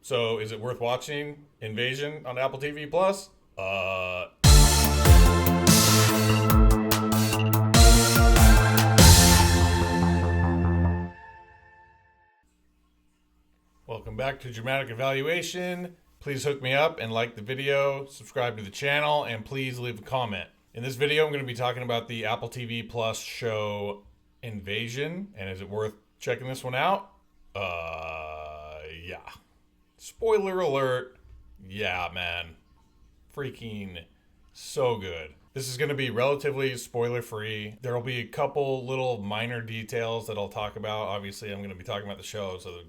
So, is it worth watching Invasion on Apple TV Plus? Welcome back to Dramatic Evaluation. Please hook me up and like the video, subscribe to the channel, and please leave a comment. In this video, I'm going to be talking about the Apple TV Plus show Invasion, and is it worth checking this one out? Yeah. Spoiler alert. Yeah, man. Freaking so good. This is going to be relatively spoiler free. There will be a couple little minor details that I'll talk about. Obviously, I'm going to be talking about the show, so,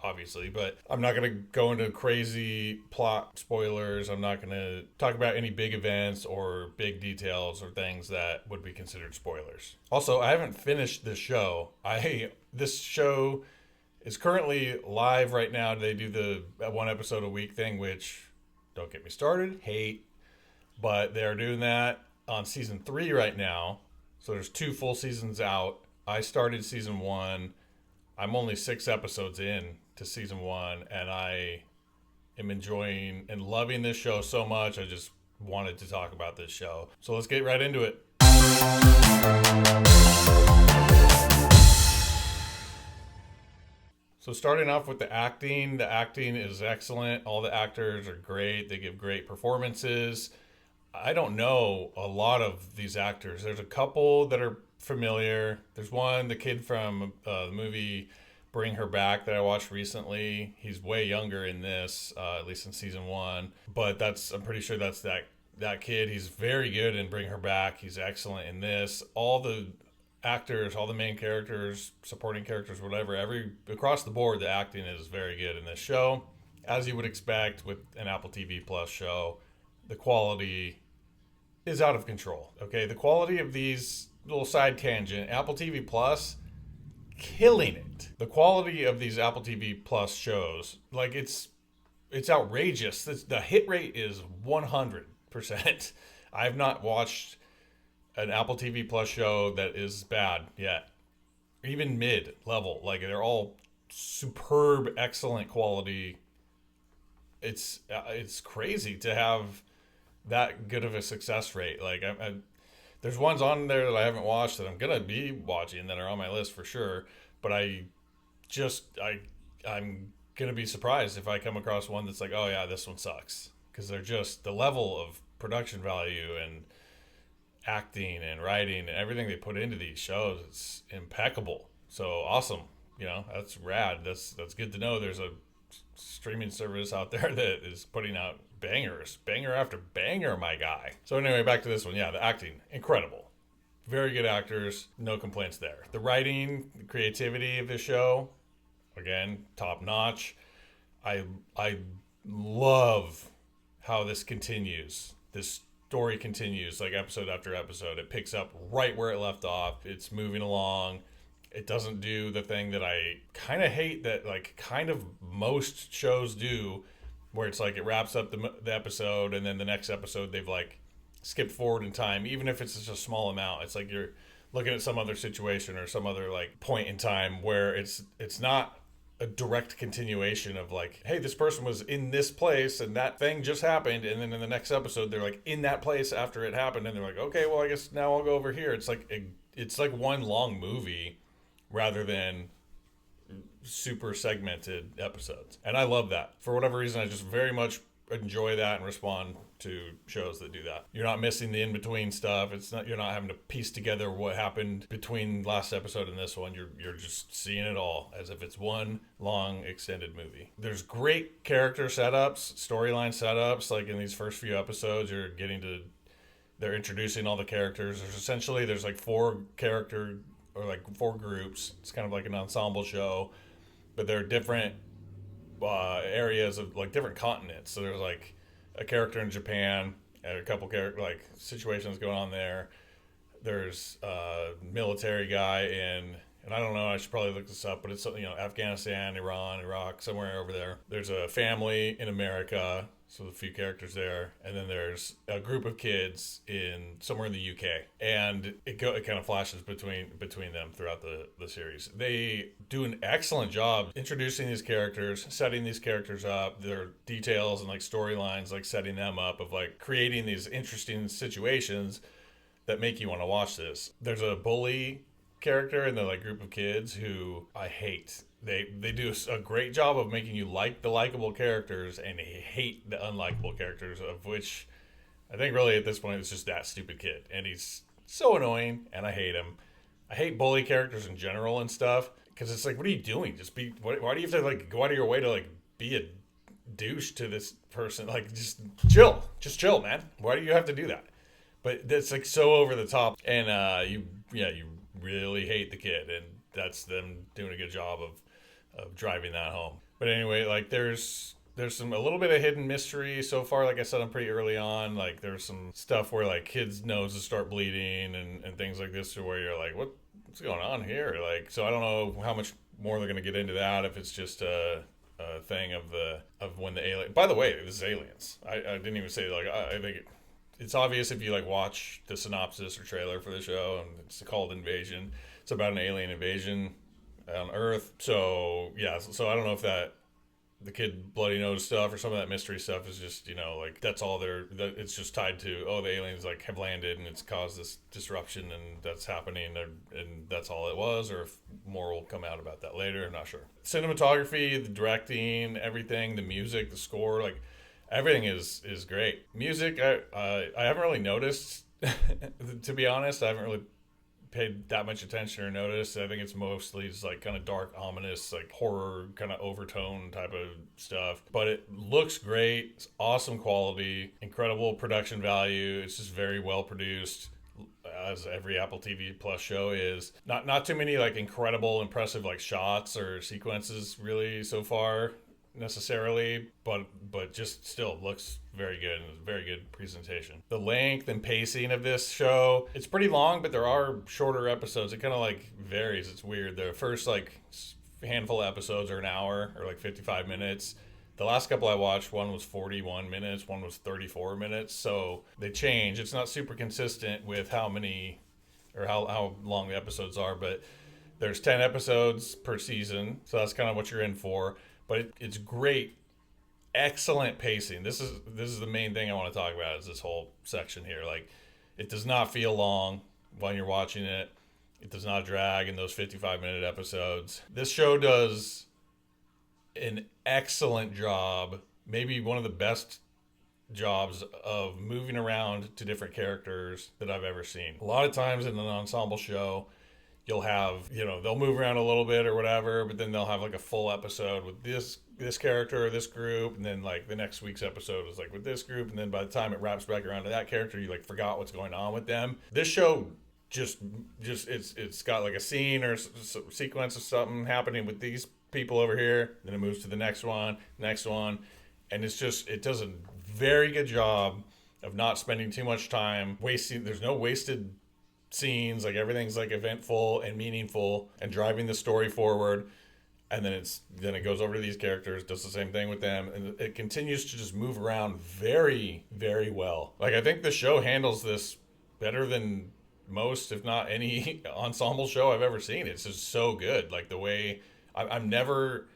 obviously, but I'm not going to go into crazy plot spoilers. I'm not going to talk about any big events or big details or things that would be considered spoilers. Also, I haven't finished this show. This show is currently live right now. They do the one episode a week thing, which, don't get me started, hate. But they're doing that on season 3 right now. So there's 2 full seasons out. I started season 1. I'm only 6 episodes in to season 1, and I am enjoying and loving this show so much. I just wanted to talk about this show. So let's get right into it. So starting off with the acting is excellent. All the actors are great. They give great performances. I don't know a lot of these actors. There's a couple that are familiar. There's one, the kid from the movie Bring Her Back that I watched recently. He's way younger in this, at least in season 1. But I'm pretty sure that's that kid. He's very good in Bring Her Back. He's excellent in this. All the actors, all the main characters, supporting characters, whatever, across the board, the acting is very good in this show. As you would expect with an Apple TV Plus show, the quality is out of control. Okay, the quality of these, little side tangent, Apple TV Plus, killing it. The quality of these Apple TV Plus shows, like it's outrageous. The hit rate is 100%. I have not watched an Apple TV Plus show that is bad yet, even mid level. Like, they're all superb, excellent quality. It's crazy to have that good of a success rate. Like, there's ones on there that I haven't watched that I'm gonna be watching that are on my list for sure. But I'm gonna be surprised if I come across one that's like, oh yeah, this one sucks, because they're just, the level of production value and acting and writing and everything they put into these shows, it's impeccable. So awesome. That's rad. That's good to know there's a streaming service out there that is putting out bangers, banger after banger, my guy. So anyway, back to this one. Yeah, the acting, incredible. Very good actors, no complaints there. The writing, the creativity of the show, again, top notch. I love how this continues. This story continues, like episode after episode. It picks up right where it left off. It's moving along. It doesn't do the thing that I kind of hate that, like, kind of most shows do, where it's like it wraps up the episode and then the next episode they've like skipped forward in time, even if it's just a small amount. It's like you're looking at some other situation or some other like point in time where it's not a direct continuation of like, hey, this person was in this place and that thing just happened, and then in the next episode they're like in that place after it happened, and they're like, okay, well, I guess now I'll go over here. It's like one long movie rather than super segmented episodes. And I love that. For whatever reason, I just very much enjoy that and respond to shows that do that. You're not missing the in-between stuff. You're not having to piece together what happened between last episode and this one. You're just seeing it all as if it's one long extended movie. There's great character setups, storyline setups. Like in these first few episodes, they're introducing all the characters. There's like 4 character, or like 4 groups. It's kind of like an ensemble show, but they're different areas of like different continents. So there's like a character in Japan and a couple character situations going on there. There's a military guy in and I don't know, I should probably look this up, but it's, Afghanistan, Iran, Iraq, somewhere over there. There's a family in America, so a few characters there, and then there's a group of kids in somewhere in the UK, and it kind of flashes between them throughout the series. They do an excellent job introducing these characters, setting these characters up, their details and like storylines, like setting them up, of like creating these interesting situations that make you want to watch this. There's a bully character in the like group of kids who I hate. They do a great job of making you like the likable characters and hate the unlikable characters, of which I think really at this point it's just that stupid kid, and he's so annoying, and I hate him. I hate bully characters in general and stuff, because it's like, what are you doing? Just be. Why do you have to like go out of your way to like be a douche to this person? Like, just chill, man. Why do you have to do that? But that's like so over the top, and you really hate the kid, and that's them doing a good job of driving that home. But anyway, like there's a little bit of hidden mystery so far. Like I said, I'm pretty early on. Like there's some stuff where like kids' noses start bleeding and things like this, where you're like, what's going on here? Like, so I don't know how much more they're gonna get into that. If it's just a thing of when the alien. By the way, this is aliens. I didn't even say, like, I think it's obvious if you like watch the synopsis or trailer for the show, and it's called Invasion. It's about an alien invasion on Earth. So yeah, so I don't know if that the kid bloody nose stuff or some of that mystery stuff is just, like that's all it's just tied to, the aliens like have landed and it's caused this disruption and that's happening, and that's all it was, or if more will come out about that later. I'm not sure. Cinematography, the directing, everything, the music, the score, like everything is great. Music, I haven't really noticed. To be honest, I haven't really paid that much attention or noticed. I think it's mostly just like kind of dark, ominous, like horror kind of overtone type of stuff. But it looks great. It's awesome quality, incredible production value. It's just very well produced, as every Apple TV Plus show is. Not too many like incredible, impressive like shots or sequences really so far necessarily, but just still looks very good, and very good presentation. The length and pacing of this show, it's pretty long, but there are shorter episodes. It kind of like varies. It's weird. The first like handful of episodes are an hour or like 55 minutes. The last couple I watched, one was 41 minutes, one was 34 minutes. So they change. It's not super consistent with how many or how long the episodes are, but there's 10 episodes per season. So that's kind of what you're in for. But it's great, excellent pacing. This is the main thing I want to talk about, is this whole section here. Like, it does not feel long when you're watching it. It does not drag in those 55-minute episodes. This show does an excellent job, maybe one of the best jobs of moving around to different characters that I've ever seen. A lot of times in an ensemble show, you'll have, they'll move around a little bit or whatever, but then they'll have like a full episode with this character or this group, and then like the next week's episode is like with this group, and then by the time it wraps back around to that character, you like forgot what's going on with them. This show just it's got like a scene or a sequence of something happening with these people over here, then it moves to the next one, and it does a very good job of not spending too much time wasting. There's no wasted scenes. Like, everything's like eventful and meaningful and driving the story forward, and then it goes over to these characters, does the same thing with them, and it continues to just move around very, very well. Like, I think the show handles this better than most, if not any, ensemble show I've ever seen. It's just so good. Like, the way I'm never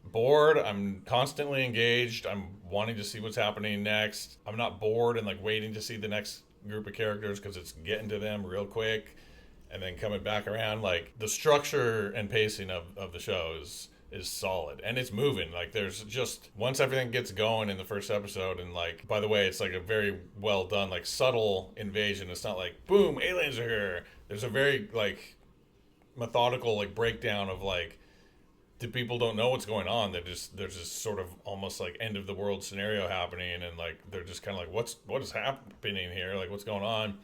bored. I'm constantly engaged. I'm wanting to see what's happening next. I'm not bored and like waiting to see the next group of characters, because it's getting to them real quick and then coming back around. Like, the structure and pacing of the show is solid, and it's moving. Like, there's just, once everything gets going in the first episode, and like, by the way, it's like a very well done, like, subtle invasion. It's not like, boom, aliens are here. There's a very like methodical like breakdown of like, the people don't know what's going on. There's this sort of almost like end of the world scenario happening, and like they're just kind of like, what is happening here? Like, what's going on?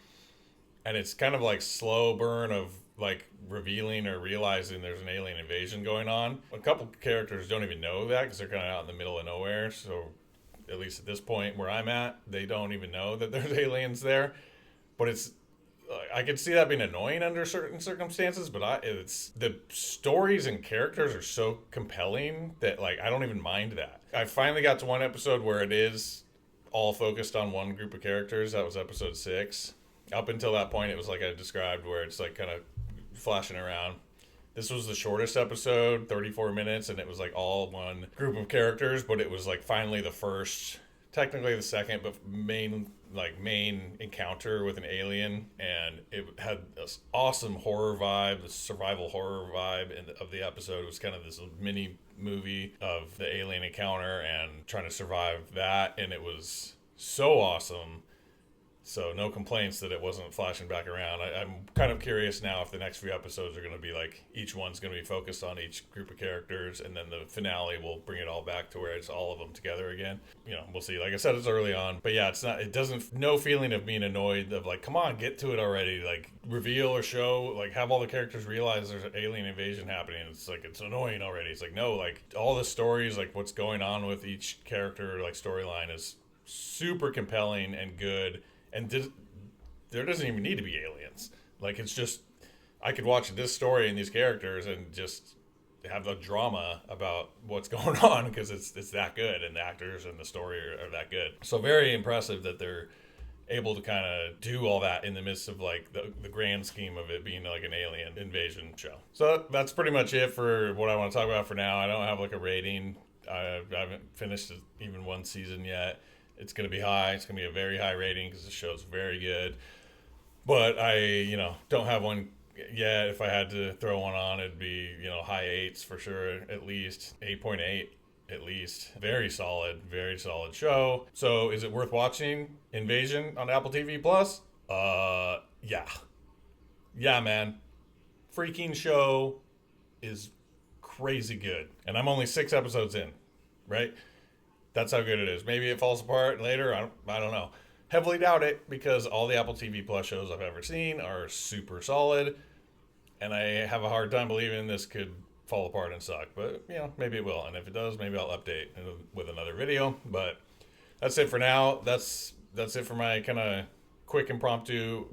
And it's kind of like slow burn of like revealing or realizing there's an alien invasion going on. A couple characters don't even know that, because they're kind of out in the middle of nowhere. So at least at this point where I'm at, they don't even know that there's aliens there. But it's, I could see that being annoying under certain circumstances, but it's the stories and characters are so compelling that like I don't even mind that. I finally got to one episode where it is all focused on one group of characters. That was episode 6. Up until that point, it was like I described, where it's like kind of flashing around. This was the shortest episode, 34 minutes, and it was like all one group of characters, but it was like finally the first, technically the second, but main encounter with an alien, and it had this awesome horror vibe, this survival horror vibe of the episode. It was kind of this mini movie of the alien encounter and trying to survive that, and it was so awesome. So no complaints that it wasn't flashing back around. I'm kind of curious now if the next few episodes are going to be like each one's going to be focused on each group of characters, and then the finale will bring it all back to where it's all of them together again. We'll see. Like I said, it's early on, but yeah, no feeling of being annoyed of like, come on, get to it already. Like reveal or show, like have all the characters realize there's an alien invasion happening. It's like, it's annoying already. It's like, no, like all the stories, like what's going on with each character, like storyline is super compelling and good. And there doesn't even need to be aliens. Like, it's just, I could watch this story and these characters and just have the drama about what's going on because it's that good, and the actors and the story are that good. So very impressive that they're able to kind of do all that in the midst of like the grand scheme of it being like an alien invasion show. So that's pretty much it for what I want to talk about for now. I don't have like a rating. I haven't finished even one season yet. It's going to be high. It's going to be a very high rating because the show's very good. But I, don't have one yet. If I had to throw one on, it'd be, high 8s for sure, at least 8.8 at least. Very solid show. So is it worth watching Invasion on Apple TV Plus? Yeah. Yeah, man. Freaking show is crazy good. And I'm only 6 episodes in, right? That's how good it is. Maybe it falls apart later. I don't know. Heavily doubt it because all the Apple TV Plus shows I've ever seen are super solid. And I have a hard time believing this could fall apart and suck. But, maybe it will. And if it does, maybe I'll update with another video. But that's it for now. That's it for my kind of quick impromptu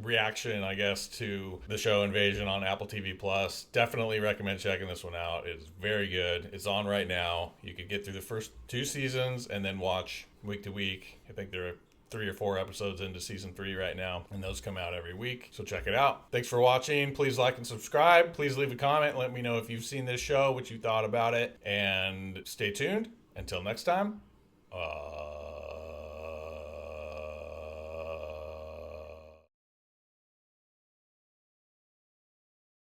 reaction, I guess, to the show Invasion on Apple TV Plus. Definitely recommend checking this one out. It's very good. It's on right now. You could get through the first 2 seasons and then watch week to week. I think there are 3 or 4 episodes into season 3 right now, and those come out every week. So check it out. Thanks for watching. Please like and subscribe. Please leave a comment. Let me know if you've seen this show, what you thought about it, and stay tuned. Until next time,